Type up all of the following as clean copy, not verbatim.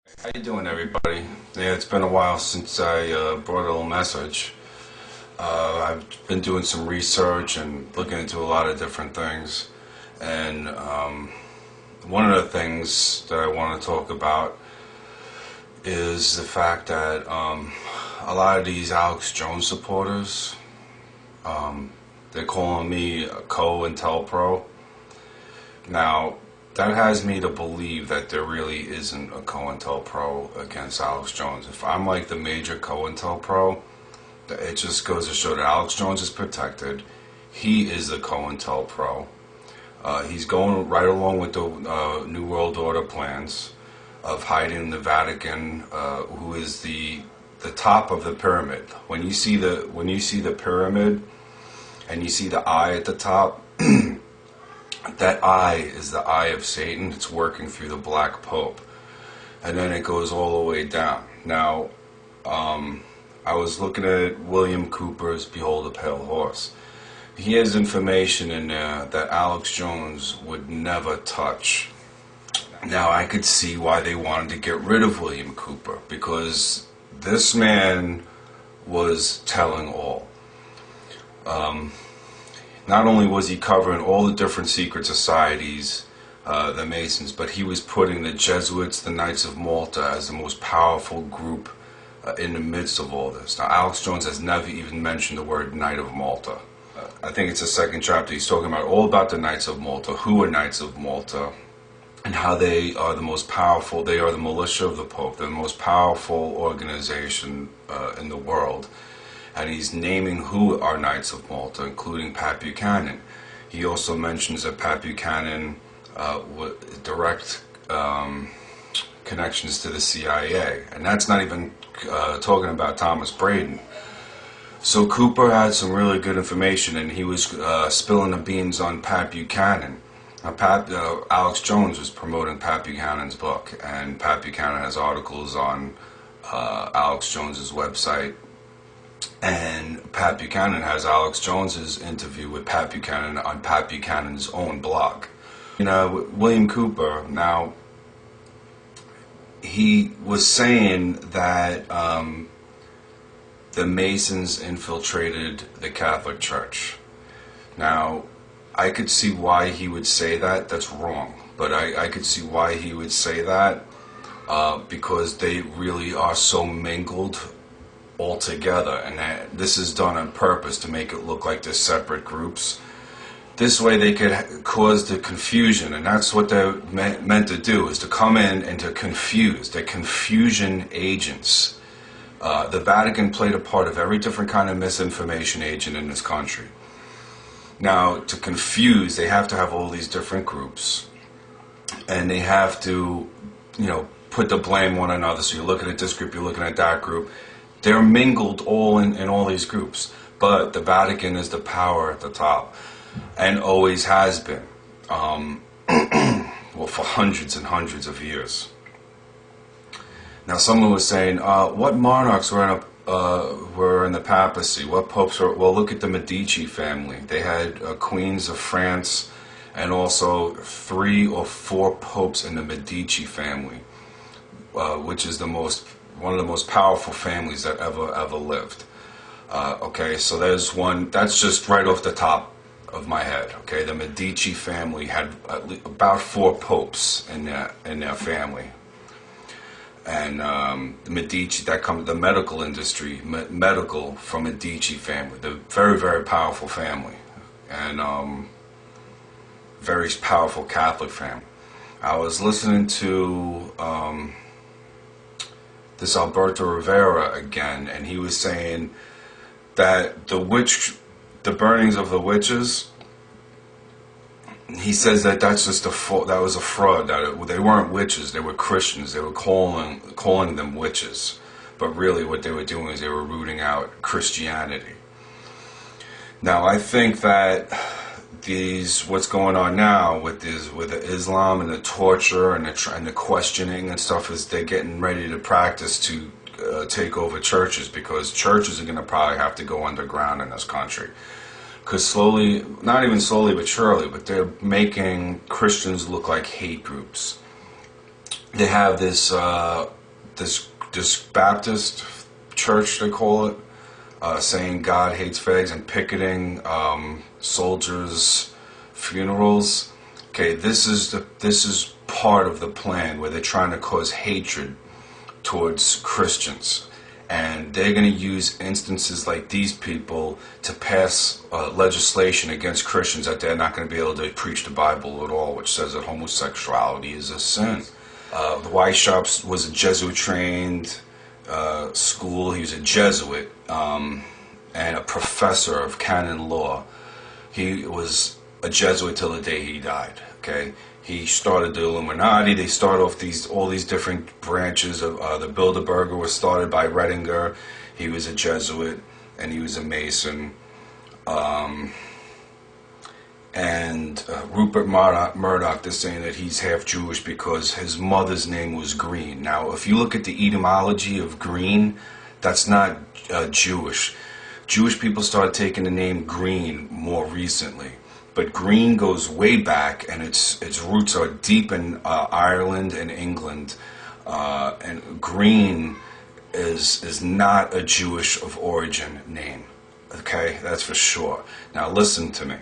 How you doing, everybody? Yeah, it's been a while since I brought a little message. I've been doing some research and looking into a lot of different things, and one of the things that I want to talk about is the fact that a lot of these Alex Jones supporters, they're calling me a co-intelpro. Now, that has me to believe that there really isn't a COINTELPRO against Alex Jones. If I'm like the major COINTELPRO, it just goes to show that Alex Jones is protected. He is the COINTELPRO. He's going right along with the New World Order plans of hiding the Vatican, who is the top of the pyramid. When you see the pyramid and you see the eye at the top, that eye is the eye of Satan. It's working through the Black Pope. And then it goes all the way down. Now, I was looking at William Cooper's Behold a Pale Horse. He has information in there that Alex Jones would never touch. Now, I could see why they wanted to get rid of William Cooper, because this man was telling all. Not only was he covering all the different secret societies, the Masons, but he was putting the Jesuits, the Knights of Malta, as the most powerful group in the midst of all this. Now, Alex Jones has never even mentioned the word Knight of Malta. I think it's the second chapter. He's talking all about the Knights of Malta, who are Knights of Malta, and how they are the most powerful. They are the militia of the Pope. They're the most powerful organization in the world. And he's naming who are Knights of Malta, including Pat Buchanan. He also mentions that Pat Buchanan with direct connections to the CIA. And that's not even talking about Thomas Braden. So Cooper had some really good information, and he was spilling the beans on Pat Buchanan. Now, Alex Jones was promoting Pat Buchanan's book, and Pat Buchanan has articles on Alex Jones's website. And Pat Buchanan has Alex Jones's interview with Pat Buchanan on Pat Buchanan's own blog. William Cooper, now, he was saying that the Masons infiltrated the Catholic Church. Now, I could see why he would say that. That's wrong. But I could see why he would say that because they really are so mingled all together, and this is done on purpose to make it look like they're separate groups. This way they could cause the confusion, and that's what they're meant to do, is to come in and to confuse. They're confusion agents. The Vatican played a part of every different kind of misinformation agent in this country. Now, to confuse, they have to have all these different groups, and they have to, put the blame on one another. So you're looking at this group, you're looking at that group. They're mingled all in all these groups, but the Vatican is the power at the top, and always has been, well, for hundreds and hundreds of years. Now, someone was saying, what monarchs were in the papacy? What popes were? Well, look at the Medici family. They had queens of France, and also 3 or 4 popes in the Medici family, which is one of the most powerful families that ever lived. Okay, so there's one, that's just right off the top of my head. Okay, the Medici family had about 4 popes in their family. And the Medici, the medical industry, medical from Medici family, the very, very powerful family, and very powerful Catholic family. I was listening to this Alberto Rivera again, and he was saying that the burnings of the witches, he says that that was a fraud, that they weren't witches, they were Christians. They were calling them witches, but really what they were doing is they were rooting out Christianity. Now, I think that what's going on now with the Islam and the torture and the questioning and stuff, is they're getting ready to practice to take over churches, because churches are going to probably have to go underground in this country. Because slowly, not even slowly but surely, but they're making Christians look like hate groups. They have this this Baptist church, they call it, saying God hates fags and picketing soldiers' funerals. Okay, this is part of the plan where they're trying to cause hatred towards Christians, and they're going to use instances like these people to pass legislation against Christians that they're not going to be able to preach the Bible at all, which says that homosexuality is a sin. The Weishaupt was a Jesuit-trained school. He was a Jesuit and a professor of canon law. He was a Jesuit till the day he died. Okay, he started the Illuminati. They start off all these different branches of the Bilderberg was started by Redinger. He was a Jesuit and he was a Mason. Rupert Murdoch, they're saying that he's half Jewish because his mother's name was Green. Now, if you look at the etymology of Green, that's not Jewish. Jewish people started taking the name Green more recently. But Green goes way back, and its roots are deep in Ireland and England. And Green is not a Jewish of origin name. Okay, that's for sure. Now listen to me.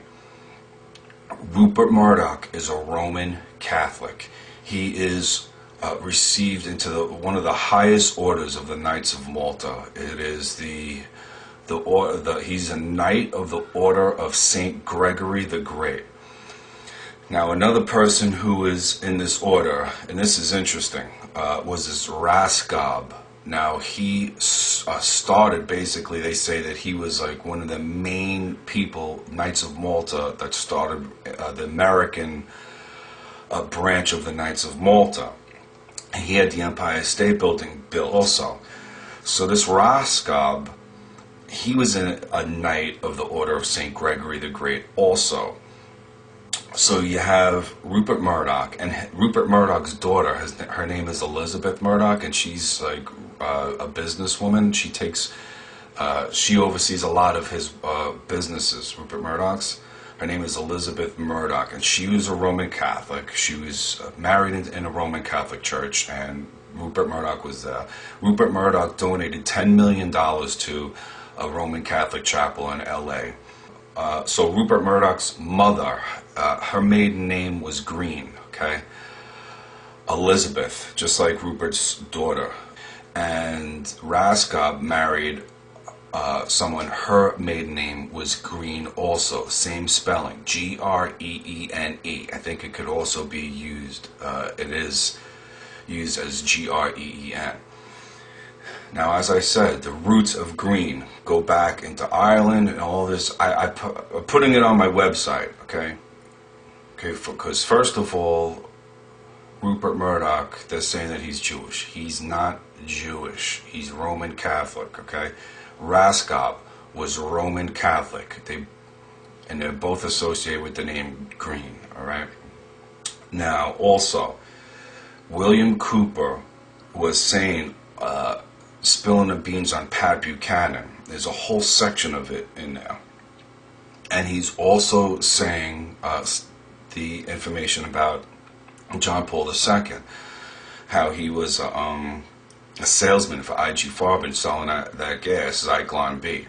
Rupert Murdoch is a Roman Catholic. He is received into one of the highest orders of the Knights of Malta. It is he's a Knight of the Order of Saint Gregory the Great. Now, another person who is in this order, and this is interesting, was this Raskob. Now, he started, basically, they say that he was like one of the main people, Knights of Malta, that started the American branch of the Knights of Malta. And he had the Empire State Building built also. So this Raskob, he was a Knight of the Order of St. Gregory the Great also. So you have Rupert Murdoch, and Rupert Murdoch's daughter, her name is Elizabeth Murdoch, and she's like a businesswoman. She oversees a lot of his businesses, Rupert Murdoch's. Her name is Elizabeth Murdoch, and she was a Roman Catholic. She was married in a Roman Catholic church, and Rupert Murdoch was there. Rupert Murdoch donated $10 million to a Roman Catholic chapel in L.A. So Rupert Murdoch's mother, her maiden name was Green, okay? Elizabeth, just like Rupert's daughter. And Raskob married someone, her maiden name was Green also, same spelling, G-R-E-E-N-E. I think it could also be used, it is used as G-R-E-E-N. Now, as I said, the roots of Green go back into Ireland and all this. I'm putting it on my website, okay? Okay, because first of all, Rupert Murdoch, they're saying that he's Jewish. He's not Jewish. He's Roman Catholic, okay? Raskob was Roman Catholic. And they're both associated with the name Green, all right? Now, also, William Cooper was saying, spilling the beans on Pat Buchanan. There's a whole section of it in there. And he's also saying the information about John Paul II, how he was a salesman for IG Farben selling that gas, Zyklon B.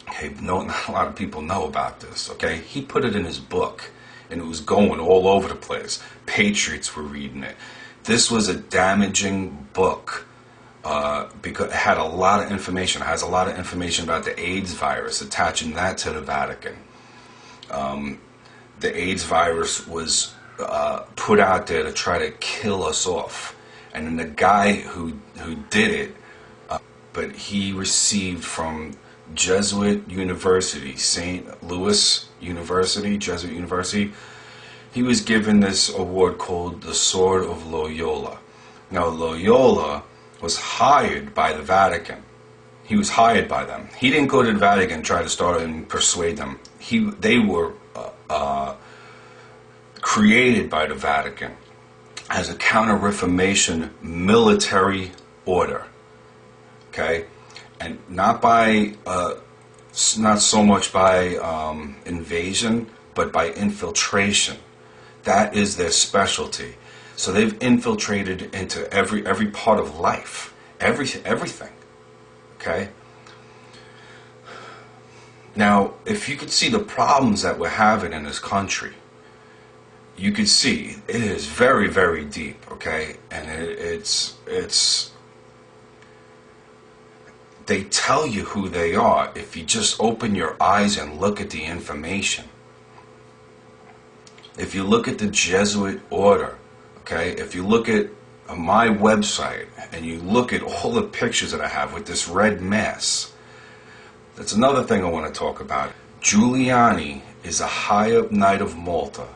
Okay, not a lot of people know about this, okay? He put it in his book, and it was going all over the place. Patriots were reading it. This was a damaging book. Because it had a lot of information. It has a lot of information about the AIDS virus, attaching that to the Vatican. The AIDS virus was put out there to try to kill us off. And then the guy who did it, but he received from Jesuit University, St. Louis University, Jesuit University, he was given this award called the Sword of Loyola. Now, Loyola was hired by the Vatican. He was hired by them. He didn't go to the Vatican and try to start and persuade them. They were created by the Vatican as a Counter-Reformation military order. Okay, and not so much by invasion, but by infiltration. That is their specialty. So they've infiltrated into every part of life, everything. Okay. Now, if you could see the problems that we're having in this country, you could see it is very, very deep. Okay, and it's. They tell you who they are if you just open your eyes and look at the information. If you look at the Jesuit order, okay, if you look at my website and you look at all the pictures that I have with this red mass, that's another thing I want to talk about. Giuliani is a high-up Knight of Malta.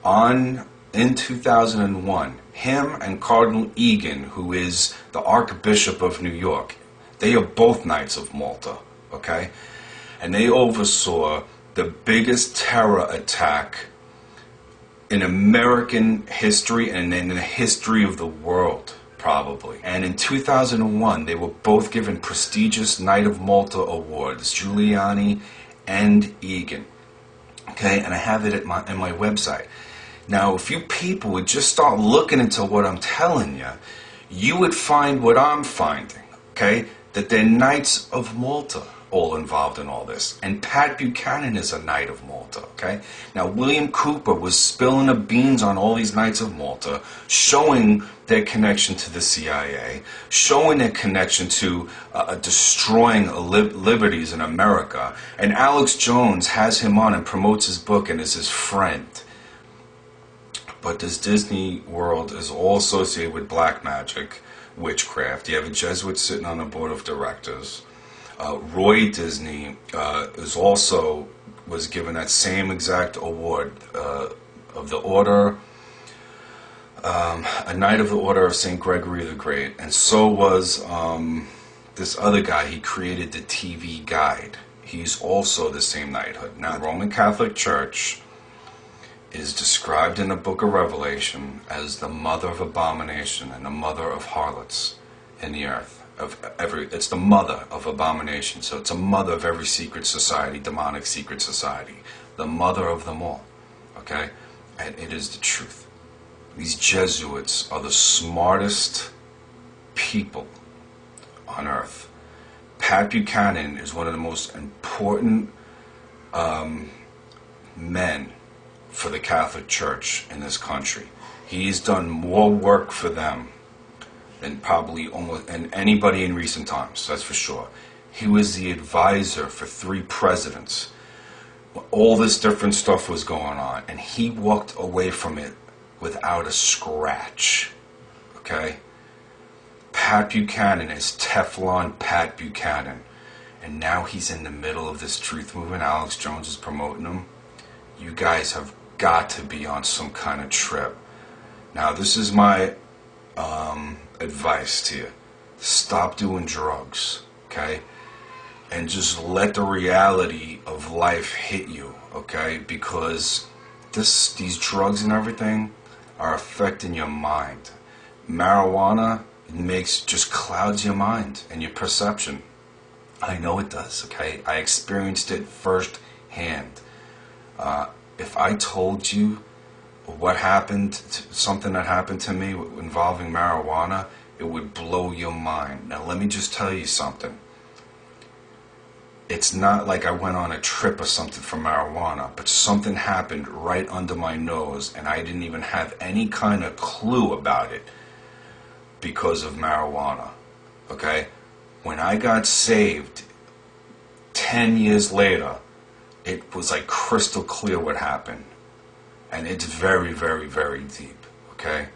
In 2001, him and Cardinal Egan, who is the Archbishop of New York, they are both Knights of Malta, okay? And they oversaw the biggest terror attack in American history and in the history of the world, probably. And in 2001, they were both given prestigious Knight of Malta awards, Giuliani and Egan. Okay, and I have it at my website. Now, if you people would just start looking into what I'm telling you, you would find what I'm finding, okay? That they're Knights of Malta all involved in all this. And Pat Buchanan is a Knight of Malta, okay? Now, William Cooper was spilling the beans on all these Knights of Malta, showing their connection to the CIA, showing their connection to destroying liberties in America. And Alex Jones has him on and promotes his book and is his friend. But this Disney World is all associated with black magic, witchcraft. You have a Jesuit sitting on the board of directors. Roy Disney was given that same exact award of the order, a Knight of the Order of St. Gregory the Great, and so was this other guy. He created the TV Guide. He's also the same knighthood. Now, the Roman Catholic Church is described in the book of Revelation as the mother of abomination and the mother of harlots in the earth. It's the mother of abomination. So it's a mother of every secret society, demonic secret society. The mother of them all. Okay? And it is the truth. These Jesuits are the smartest people on earth. Pat Buchanan is one of the most important men for the Catholic Church in this country. He's done more work for them than probably almost anybody in recent times, that's for sure. He was the advisor for 3 presidents. All this different stuff was going on, and he walked away from it without a scratch. Okay? Pat Buchanan is Teflon Pat Buchanan. And now he's in the middle of this truth movement. Alex Jones is promoting him. You guys have got to be on some kind of trip. Now, this is my advice to you. Stop doing drugs, okay? And just let the reality of life hit you, okay? Because these drugs and everything are affecting your mind. Marijuana just clouds your mind and your perception. I know it does, okay? I experienced it firsthand. If I told you what happened, something that happened to me involving marijuana, it would blow your mind. Now, let me just tell you something. It's not like I went on a trip or something for marijuana, but something happened right under my nose, and I didn't even have any kind of clue about it because of marijuana, okay? When I got saved 10 years later, it was like crystal clear what happened. And it's very, very, very deep, okay?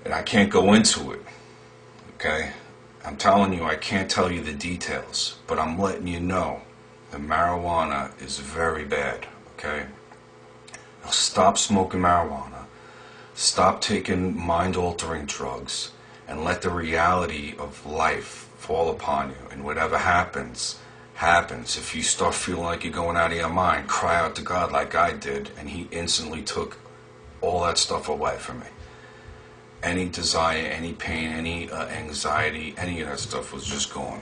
And I can't go into it, okay? I'm telling you, I can't tell you the details, but I'm letting you know that marijuana is very bad, okay? Now stop smoking marijuana, stop taking mind-altering drugs, and let the reality of life fall upon you. And whatever happens, happens. If you start feeling like you're going out of your mind, cry out to God like I did, and He instantly took all that stuff away from me. Any desire, any pain, any anxiety, any of that stuff was just gone.